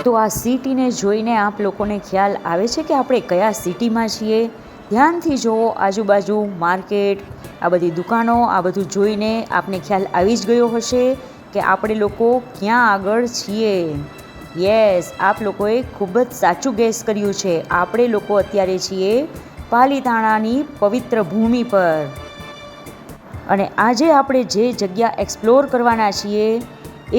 તો આ સિટીને જોઈને આપ લોકોને ખ્યાલ આવે છે કે આપણે કયા સિટીમાં છીએ? ધ્યાનથી જુઓ, આજુબાજુ માર્કેટ, આ બધી દુકાનો, આ બધું જોઈને આપને ખ્યાલ આવી જ ગયો હશે કે આપણે લોકો ક્યાં આગળ છીએ. યસ, આપ લોકોએ ખૂબ જ સાચું ગેસ કર્યું છે. આપણે લોકો અત્યારે છીએ પાલીતાણાની પવિત્ર ભૂમિ પર. અને આજે આપણે જે જગ્યા એક્સપ્લોર કરવાના છીએ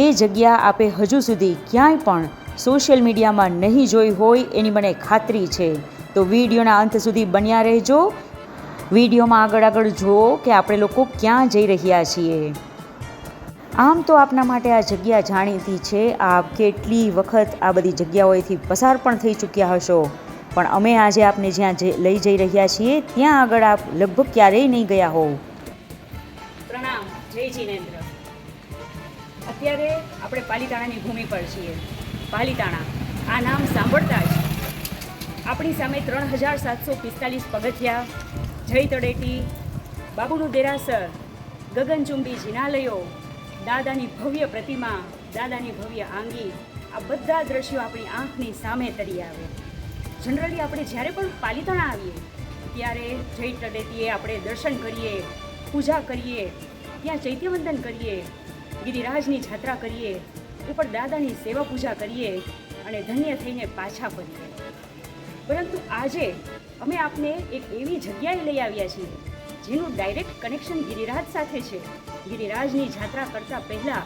એ જગ્યા આપે હજુ સુધી ક્યાંય પણ સોશિયલ મીડિયામાં નહીં જોઈ હોય એની મને ખાતરી છે. તો વિડીયોના અંત સુધી બન્યા રહેજો. વિડીયોમાં આગળ જુઓ કે આપણે લોકો ક્યાં જઈ રહ્યા છીએ. આમ તો આપના માટે આ જગ્યા જાણીતી છે. આપ કેટલી વખત આ બધી જગ્યાઓએથી પસાર પણ થઈ ચૂક્યા હશો, પણ અમે આજે આપને જ્યાં લઈ જઈ રહ્યા છીએ ત્યાં આગળ આપ લગભગ ક્યારેય નહીં ગયા હોવ. પ્રણામ, જય જીનેન્દ્ર. અત્યારે આપણે પાલીતાણાની ભૂમિ પર છીએ. પાલીતાણા આ નામ સાંભળતા જ આપણી સામે 3745 પગથિયા, જય તળેટી, બાબુનું દેરાસર, ગગનચુંબી જિનાલયો, દાદાની ભવ્ય પ્રતિમા, દાદાની ભવ્ય આંગી, આ બધા દ્રશ્યો આપણી આંખની સામે તરી આવે. જનરલી આપણે જ્યારે પણ પાલીતાણા આવીએ ત્યારે જય તળેટીએ આપણે દર્શન કરીએ, પૂજા કરીએ, ત્યાં ચૈત્યવંદન કરીએ, ગિરિરાજની જાત્રા કરીએ, ઉપર દાદાની સેવા પૂજા કરીએ અને ધન્ય થઈને પાછા ફરીએ. પરંતુ આજે અમે આપને એક એવી જગ્યાએ લઈ આવ્યા છીએ જેનું ડાયરેક્ટ કનેક્શન ગિરિરાજ સાથે છે. ગિરિરાજની જાત્રા કરતાં પહેલાં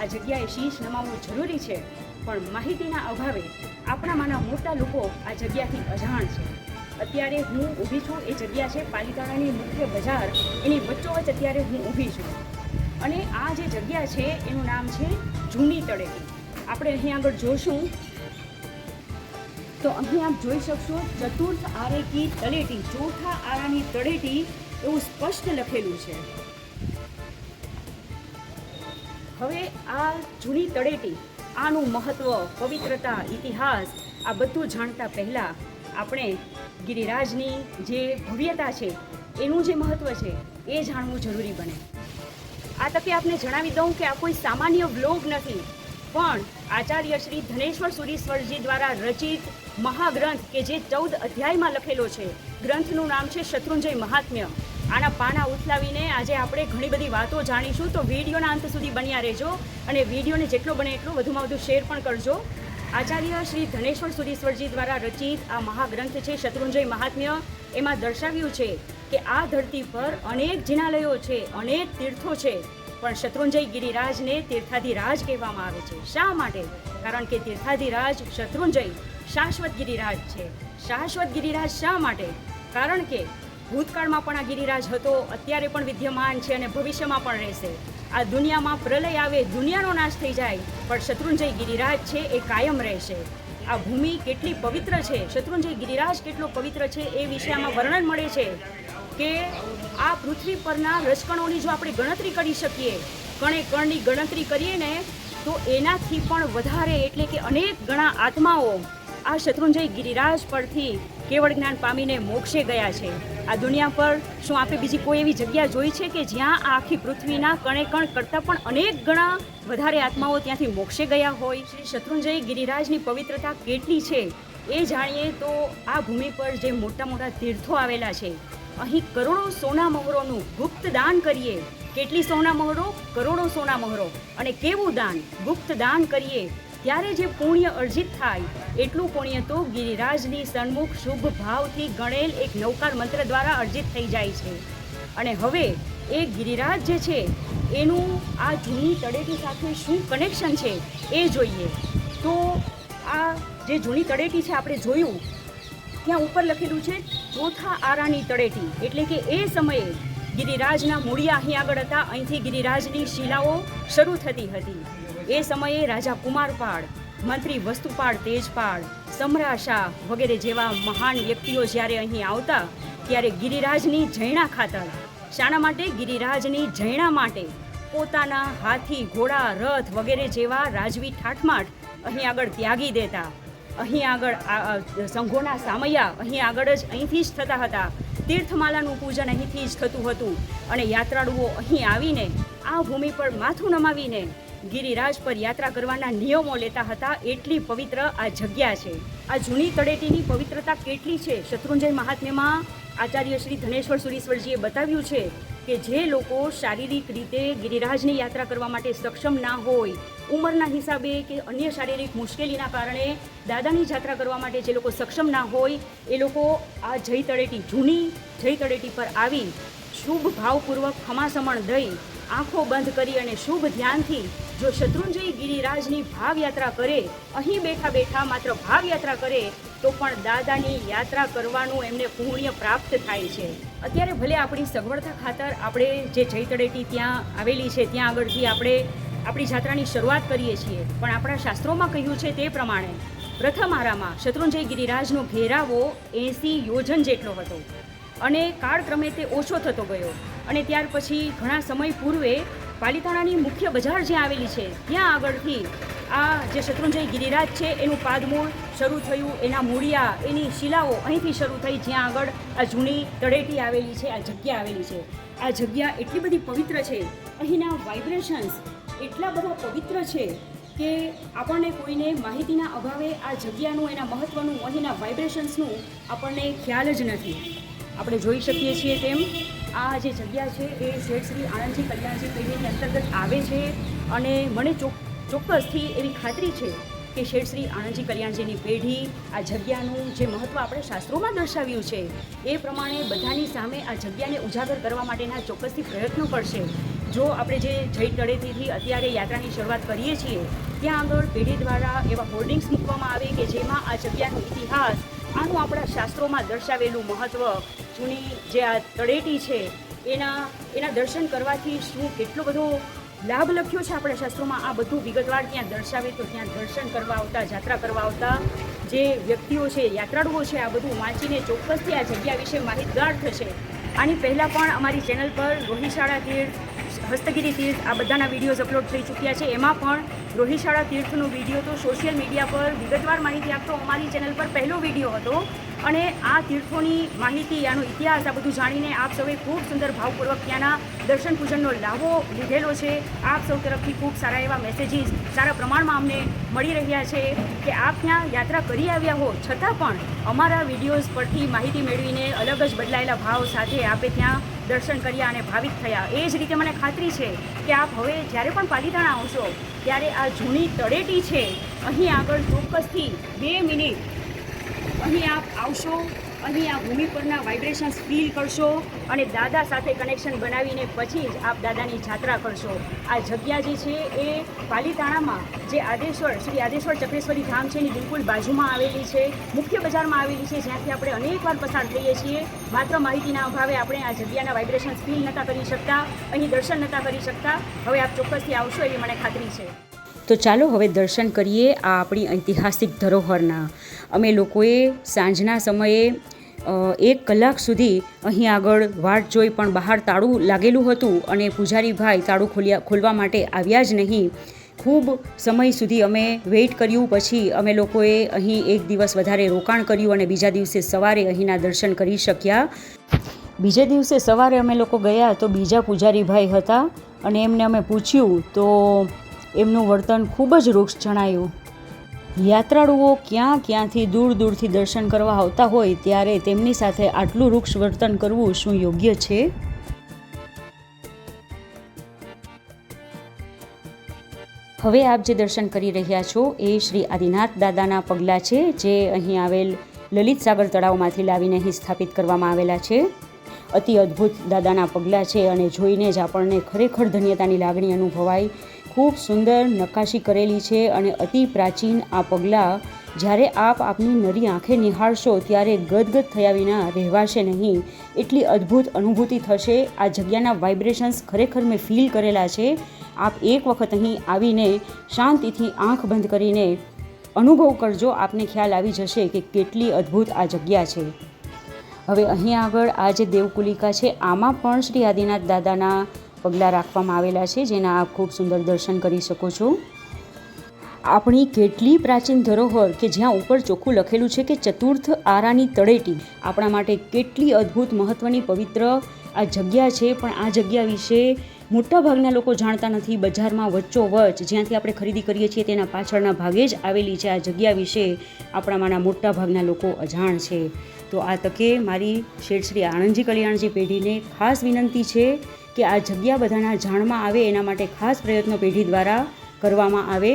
આ જગ્યાએ શીશ નમાવવું જરૂરી છે, પણ માહિતીના અભાવે આપણામાંના મોટા લોકો આ જગ્યાથી અજાણ છે. અત્યારે હું ઊભી છું, એ જગ્યા છે પાલીતાણાની મુખ્ય બજાર, એની વચ્ચોવચ્ચ અત્યારે હું ઊભી છું. અને આ જે જગ્યા છે એનું નામ છે જૂની તળેટી. આપણે અહીં આગળ જોશું તો અહીં આપ જોઈ શકશો ચતુર્થ આરે કી તળેટી, ચોથા આરાની તળેટી એવું સ્પષ્ટ લખેલું છે. હવે આ જૂની તળેટી, આનું મહત્વ, પવિત્રતા, ઇતિહાસ આ બધું જાણતા પહેલાં આપણે ગિરિરાજની જે ભવ્યતા છે, એનું જે મહત્વ છે એ જાણવું જરૂરી બને. આ તકે આપને જણાવી દઉં કે આ કોઈ સામાન્ય વ્લોગ નથી, પણ આચાર્ય શ્રી ધનેશ્વર સુરીશ્વરજી દ્વારા રચિત મહાગ્રંથ કે જે 14 અધ્યાયમાં લખેલો છે. ગ્રંથનું નામ છે શત્રુંજય મહાત્મ્ય. આના પાના ઉથલાવીને આજે આપણે ઘણી બધી વાતો જાણીશું, તો વિડીયોના અંત સુધી બન્યા રહેજો અને વિડીયોને જેટલો બને એટલો વધુમાં વધુ શેર પણ કરજો. આચાર્ય શ્રી ધનેશ્વર સુરીશ્વરજી દ્વારા રચિત આ મહાગ્રંથ છે શત્રુંજય મહાત્મ્ય. એમાં દર્શાવ્યું છે કે આ ધરતી પર અનેક જિનાલયો છે, અનેક તીર્થો છે, પણ શત્રુંજય ગિરિરાજને તીર્થાધિરાજ કહેવામાં આવે છે. શા માટે? કારણ કે તીર્થાધિરાજ શત્રુંજય શાશ્વત ગિરિરાજ છે. શાશ્વત ગિરિરાજ શા માટે? કારણ કે ભૂતકાળમાં પણ આ ગિરિરાજ હતો, અત્યારે પણ વિદ્યમાન છે અને ભવિષ્યમાં પણ રહેશે. આ દુનિયામાં પ્રલય આવે, દુનિયાનો નાશ થઈ જાય, પણ શત્રુંજય ગિરિરાજ છે એ કાયમ રહેશે. આ ભૂમિ કેટલી પવિત્ર છે, શત્રુંજય ગિરિરાજ કેટલો પવિત્ર છે એ વિશે આમાં વર્ણન મળે છે કે આ પૃથ્વી પરના રજકણોની જો આપણે ગણતરી કરી શકીએ, કણે કણની ગણતરી કરીએ ને તો એનાથી પણ વધારે એટલે કે અનેક ગણા આત્માઓ આ શત્રુંજય ગિરિરાજ પરથી કેવળ જ્ઞાન પામીને મોક્ષે ગયા છે. આ દુનિયા પર શું આપણે બીજી કોઈ એવી જગ્યા જોઈ છે કે જ્યાં આ આખી પૃથ્વીના કણે કણ કરતાં પણ અનેક ગણા વધારે આત્માઓ ત્યાંથી મોક્ષે ગયા હોય? શ્રી શત્રુંજય ગિરિરાજની પવિત્રતા કેટલી છે એ જાણીએ તો આ ભૂમિ પર જે મોટા મોટા તીર્થો આવેલા છે, અહીં કરોડો સોના મહોરોનું ગુપ્ત દાન કરીએ. કેટલી સોના મહોરો? કરોડો સોના મહોરો. અને કેવું દાન? ગુપ્ત દાન કરીએ ત્યારે જે પુણ્ય અર્જિત થાય એટલું પુણ્ય તો ગિરિરાજની સન્મુખ શુભ ભાવથી ગણેલ એક નવકાર મંત્ર દ્વારા અર્જિત થઈ જાય છે. અને હવે એ ગિરિરાજ જે છે એનું આ જૂની તળેટી સાથે શું કનેક્શન છે એ જોઈએ. તો આ જે જૂની તળેટી છે આપણે જોયું, ત્યાં ઉપર લખેલું છે ચોથા આરાની તળેટી, એટલે કે એ સમયે ગિરિરાજના મૂળિયા અહીં આગળ હતા, અહીંથી ગિરિરાજની શિલાઓ શરૂ થતી હતી. એ સમયે રાજા કુમારપાળ, મંત્રી વસ્તુપાળ તેજપાળ, સમરાશા વગેરે જેવા મહાન વ્યક્તિઓ જ્યારે અહીં આવતા ત્યારે ગિરિરાજની જૈણા ખાતર, શાના માટે? ગિરિરાજની જૈણા માટે પોતાના હાથી, ઘોડા, રથ વગેરે જેવા રાજવી ઠાઠમાઠ અહીં આગળ ત્યાગી દેતા. અહીં આગળ સંઘોના સામૈયા અહીં આગળ જ અહીંથી જ થતા હતા. તીર્થમાલાનું પૂજન અહીંથી જ થતું હતું અને યાત્રાળુઓ અહીં આવીને આ ભૂમિ પર માથું નમાવીને ગિરિરાજ પર યાત્રા કરવાના નિયમો લેતા હતા, એટલી પવિત્ર આ જગ્યા છે. આ જૂની તળેટીની પવિત્રતા કેટલી છે, શત્રુંજય મહાત્મ્યમાં આચાર્ય શ્રી ધનેશ્વર સુરીશ્વરજીએ બતાવ્યું છે કે જે લોકો શારીરિક રીતે ગિરિરાજની યાત્રા કરવા માટે સક્ષમ ના હોય, ઉંમરના હિસાબે કે અન્ય શારીરિક મુશ્કેલીના કારણે દાદાની યાત્રા કરવા માટે જે લોકો સક્ષમ ના હોય, એ લોકો આ જય તળેટી, જૂની જય તળેટી પર આવી શુભ ભાવપૂર્વક ખમાસમણ દઈ આંખો બંધ કરી અને શુભ ધ્યાનથી જો શત્રુંજય ગિરિરાજની ભાવયાત્રા કરે, અહીં બેઠા બેઠા માત્ર ભાવયાત્રા કરે તો પણ દાદાની યાત્રા કરવાનું એમને પુણ્ય પ્રાપ્ત થાય છે. અત્યારે ભલે આપણી સગવડતા ખાતર આપણે જે જય તળેટી ત્યાં આવેલી છે ત્યાં આગળથી આપણે આપણી યાત્રાની શરૂઆત કરીએ છીએ, પણ આપણા શાસ્ત્રોમાં કહ્યું છે તે પ્રમાણે પ્રથમ આરામાં શત્રુંજય ગિરિરાજનો ઘેરાવો 80 યોજન જેટલો હતો અને કાળક્રમે તે ઓછો થતો ગયો અને ત્યાર પછી ઘણા સમય પૂર્વે પાલિતાણાની મુખ્ય બજાર જ્યાં આવેલી છે ત્યાં આગળથી આ જે શત્રુંજય ગિરિરાજ છે એનું પાદમૂળ શરૂ થયું, એના મૂળિયા, એની શિલાઓ અહીંથી શરૂ થઈ જ્યાં આગળ આ જૂની તળેટી આવેલી છે, આ જગ્યા આવેલી છે. આ જગ્યા એટલી બધી પવિત્ર છે, અહીંના વાઇબ્રેશન્સ એટલા બધા પવિત્ર છે કે આપણને કોઈને માહિતીના અભાવે આ જગ્યાનું, એના મહત્ત્વનું, અહીંના વાઇબ્રેશન્સનું આપણને ખ્યાલ જ નથી. આપણે જોઈ શકીએ છીએ તેમ આ જે જગ્યા છે એ શેઠ શ્રી આણંદજી કલ્યાણજી પેઢીની અંતર્ગત આવે છે અને મને ચોક્કસથી એવી ખાતરી છે કે શેઠ શ્રી આણંદજી કલ્યાણજીની પેઢી આ જગ્યાનું જે મહત્ત્વ આપણે શાસ્ત્રોમાં દર્શાવ્યું છે એ પ્રમાણે બધાની સામે આ જગ્યાને ઉજાગર કરવા માટેના ચોક્કસથી પ્રયત્નો કરશે. જો આપણે જે જય તળેટીથી અત્યારે યાત્રાની શરૂઆત કરીએ છીએ ત્યાં આગળ પેઢી દ્વારા એવા હોર્ડિંગ્સ મૂકવામાં આવે કે જેમાં આ જગ્યાનો ઇતિહાસ, આનું આપણા શાસ્ત્રોમાં દર્શાવેલું મહત્ત્વ, જૂની જે આ તળેટી છે એના દર્શન કરવાથી શું કેટલો બધો લાભ લખ્યો છે આપણા શાસ્ત્રોમાં, આ બધું વિગતવાર ત્યાં દર્શાવે તો ત્યાં દર્શન કરવા આવતા, યાત્રા કરવા આવતા જે વ્યક્તિઓ છે, યાત્રાળુઓ છે, આ બધું વાંચીને ચોક્કસથી આ જગ્યા વિશે માહિતગાર થશે. આની પહેલાં પણ અમારી ચેનલ પર રોહિશાળા તીર્થ, હસ્તગીરી તીર્થ આ બધાના વિડીયોઝ અપલોડ થઈ ચૂક્યા છે. એમાં પણ રોહિશાળા તીર્થનો વિડીયો તો સોશિયલ મીડિયા પર વિગતવાર માહિતી આપતો અમારી ચેનલ પર પહેલો વિડીયો હતો અને આ તીર્થોની માહિતી, આનો ઇતિહાસ, આ બધું જાણીને આપ સૌએ ખૂબ સુંદર ભાવપૂર્વક ત્યાંના દર્શન પૂજનનો લાભો લીધેલો છે. આપ સૌ તરફથી ખૂબ સારા એવા મેસેજીસ સારા પ્રમાણમાં અમને મળી રહ્યા છે કે આપ ત્યાં યાત્રા કરી આવ્યા હો છતાં પણ અમારા વિડીયોઝ પરથી માહિતી મેળવીને અલગ જ બદલાયેલા ભાવ સાથે આપે ત્યાં દર્શન કર્યા અને ભાવિક થયા. એ જ રીતે મને ખાતરી છે કે આપ હવે જ્યારે પણ પાલિતાણા આવશો ત્યારે આ જૂની તળેટી છે અહીં આગળ ચોક્કસથી 2 મિનિટ અહીં આપ આવશો, અહીં આ ભૂમિ પરના વાઇબ્રેશન્સ ફીલ કરશો અને દાદા સાથે કનેક્શન બનાવીને પછી જ આપ દાદાની યાત્રા કરશો. આ જગ્યા જે છે એ પાલિતાણામાં જે શ્રી આદેશ્વર ચક્રેશ્વરી ધામ છે એની બિલકુલ બાજુમાં આવેલી છે, મુખ્ય બજારમાં આવેલી છે, જ્યાંથી આપણે અનેકવાર પસાર થઈએ છીએ. માત્ર માહિતીના અભાવે આપણે આ જગ્યાના વાઇબ્રેશન્સ ફીલ નહોતા કરી શકતા, અહીં દર્શન નહોતા કરી શકતા. હવે આપ ચોક્કસથી આવશો એવી મને ખાતરી છે. તો ચાલો હવે દર્શન કરીએ આ આપણી ઐતિહાસિક ધરોહરના. અમે લોકોએ સાંજના સમયે 1 કલાક સુધી અહીં આગળ વાટ જોઈ પણ બહાર તાળું લાગેલું હતું અને પૂજારીભાઈ તાળું ખોલવા માટે આવ્યા જ નહીં. ખૂબ સમય સુધી અમે વેઇટ કર્યું, પછી અમે લોકોએ અહીં 1 દિવસ વધારે રોકાણ કર્યું અને બીજા દિવસે સવારે અહીંના દર્શન કરી શક્યા. બીજે દિવસે સવારે અમે લોકો ગયા તો બીજા પૂજારીભાઈ હતા અને એમને અમે પૂછ્યું તો એમનું વર્તન ખૂબ જ રૂક્ષ જણાયું. યાત્રાળુઓ ક્યાંથી દૂરથી દર્શન કરવા આવતા હોય ત્યારે તેમની સાથે આટલું રૂક્ષ વર્તન કરવું શું યોગ્ય છે? હવે આપ જે દર્શન કરી રહ્યા છો એ શ્રી આદિનાથ દાદાના પગલાં છે, જે અહીં આવેલ લલિત સાગર તળાવમાંથી લાવીને અહીં સ્થાપિત કરવામાં આવેલા છે. અતિ અદ્ભુત દાદાના પગલાં છે અને જોઈને જ આપણને ખરેખર ધન્યતાની લાગણી અનુભવાય. ખૂબ સુંદર નક્કાશી કરેલી છે અને અતિ પ્રાચીન આ પગલાં જ્યારે આપ આપની નરી આંખે નિહાળશો ત્યારે ગદગદ થયા વિના રહેવાશે નહીં, એટલી અદ્ભુત અનુભૂતિ થશે. આ જગ્યાના વાઇબ્રેશન્સ ખરેખર મેં ફીલ કરેલા છે. આપ એક વખત અહીં આવીને શાંતિથી આંખ બંધ કરીને અનુભવ કરજો, આપને ખ્યાલ આવી જશે કે કેટલી અદ્ભુત આ જગ્યા છે. હવે અહીં આગળ આ જે દેવકુલિકા છે આમાં પણ શ્રી આદિનાથ દાદાના પગલાં રાખવામાં આવેલા છે, જેના આપ ખૂબ સુંદર દર્શન કરી શકો છો. આપણી કેટલી પ્રાચીન ધરોહર કે જ્યાં ઉપર ચોખ્ખું લખેલું છે કે ચતુર્થ આરાની તળેટી, આપણા માટે કેટલી અદ્ભુત મહત્ત્વની પવિત્ર આ જગ્યા છે. પણ આ જગ્યા વિશે મોટાભાગના લોકો જાણતા નથી. બજારમાં વચ્ચોવચ્ચ જ્યાંથી આપણે ખરીદી કરીએ છીએ તેના પાછળના ભાગે જ આવેલી છે આ જગ્યા વિશે આપણામાંના મોટાભાગના લોકો અજાણ છે. તો આ તકે મારી શેઠ શ્રી આણંદજી કલ્યાણજી પેઢીને ખાસ વિનંતી છે કે આ જગ્યા બધાના જાણમાં આવે એના માટે ખાસ પ્રયત્નો પેઢી દ્વારા કરવામાં આવે.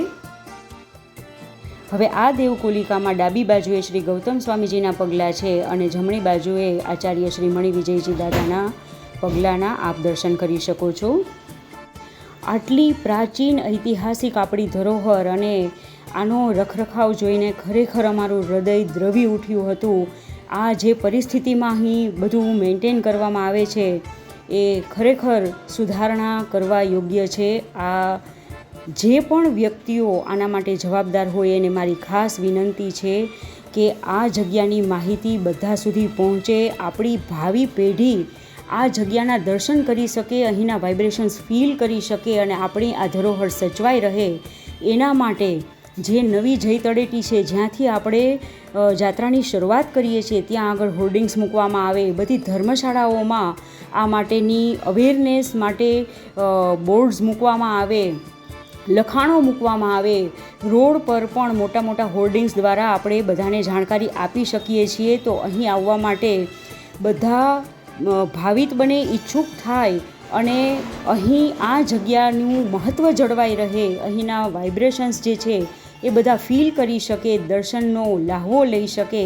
હવે આ દેવકુલિકામાં ડાબી બાજુએ શ્રી ગૌતમ સ્વામીજીના પગલાં છે અને જમણી બાજુએ આચાર્ય શ્રી મણિ વિજયજી દાદાના પગલાંના આપ દર્શન કરી શકો છો. આટલી પ્રાચીન ઐતિહાસિક આપણી ધરોહર અને આનો રખરખાવ જોઈને ખરેખર અમારું હૃદય દ્રવી ઉઠ્યું હતું. આ જે પરિસ્થિતિમાં અહીં બધું મેન્ટેન કરવામાં આવે છે એ ખરેખર સુધારણા કરવા યોગ્ય છે. આ જે પણ વ્યક્તિઓ આના માટે જવાબદાર હોય એને મારી ખાસ વિનંતી છે કે આ જગ્યાની માહિતી બધા સુધી પહોંચે, આપણી ભાવિ પેઢી આ જગ્યાના દર્શન કરી શકે, અહીંના વાઇબ્રેશન્સ ફીલ કરી શકે અને આપણી આ ધરોહર સચવાઈ રહે એના માટે જે નવી જય તળેટી છે જ્યાંથી આપણે જાત્રાની શરૂઆત કરીએ છીએ ત્યાં આગળ હોર્ડિંગ્સ મૂકવામાં આવે, બધી ધર્મશાળાઓમાં આ માટેની અવેરનેસ માટે બોર્ડ્સ મૂકવામાં આવે, લખાણો મૂકવામાં આવે, રોડ પર પણ મોટા મોટા હોર્ડિંગ્સ દ્વારા આપણે બધાને જાણકારી આપી શકીએ છીએ. તો અહીં આવવા માટે બધા ભાવિત બને, ઈચ્છુક થાય અને અહીં આ જગ્યાનું મહત્ત્વ જળવાઈ રહે, અહીંના વાઇબ્રેશન્સ જે છે એ બધા ફીલ કરી શકે, દર્શનનો લાહવો લઈ શકે.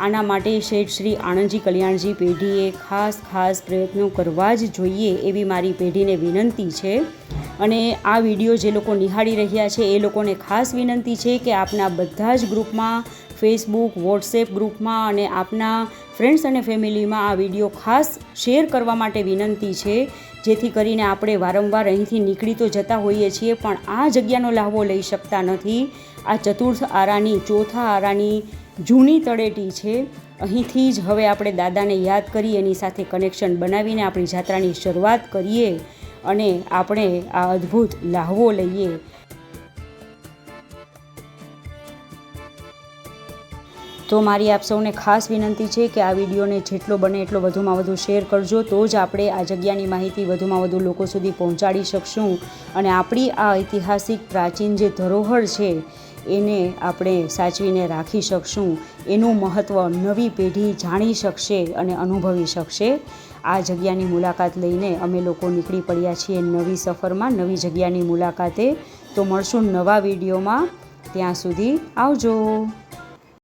આના માટે શેઠ શ્રી આણંદજી કલ્યાણજી પેઢીએ ખાસ પ્રયત્નો કરવા જ જોઈએ એવી મારી પેઢીને વિનંતી છે. અને આ વિડીયો જે લોકો નિહાળી રહ્યા છે એ લોકોને ખાસ વિનંતી છે કે આપના બધા જ ગ્રુપમાં, ફેસબુક, વોટ્સએપ ગ્રુપમાં અને આપના ફ્રેન્ડ્સ અને ફેમિલીમાં આ વિડીયો ખાસ શેર કરવા માટે વિનંતી છે, જેથી કરીને આપણે વારંવાર અહીંથી નીકળી તો જતા હોઈએ છીએ પણ આ જગ્યાનો લાહવો લઈ શકતા નથી. આ ચતુર્થ આરાની, ચોથા આરાની જૂની તળેટી છે. અહીંથી જ હવે આપણે દાદાને યાદ કરી એની સાથે કનેક્શન બનાવીને આપણી જાત્રાની શરૂઆત કરીએ અને આપણે આ અદ્ભુત લાહવો લઈએ. તો મારી આપ સૌને ખાસ વિનંતી છે કે આ વિડીયોને જેટલો બને એટલો વધુમાં વધુ શેર કરજો, તો જ આપણે આ જગ્યાની માહિતી વધુમાં વધુ લોકો સુધી પહોંચાડી શકશું અને આપણી આ ઐતિહાસિક પ્રાચીન જે ધરોહર છે એને આપણે સાચવીને રાખી શકશું. એનું મહત્ત્વ નવી પેઢી જાણી શકશે અને અનુભવી શકશે. આ જગ્યાની મુલાકાત લઈને અમે લોકો નીકળી પડ્યા છીએ નવી સફરમાં, નવી જગ્યાની મુલાકાતે. તો મળશું નવા વિડીયોમાં, ત્યાં સુધી આવજો.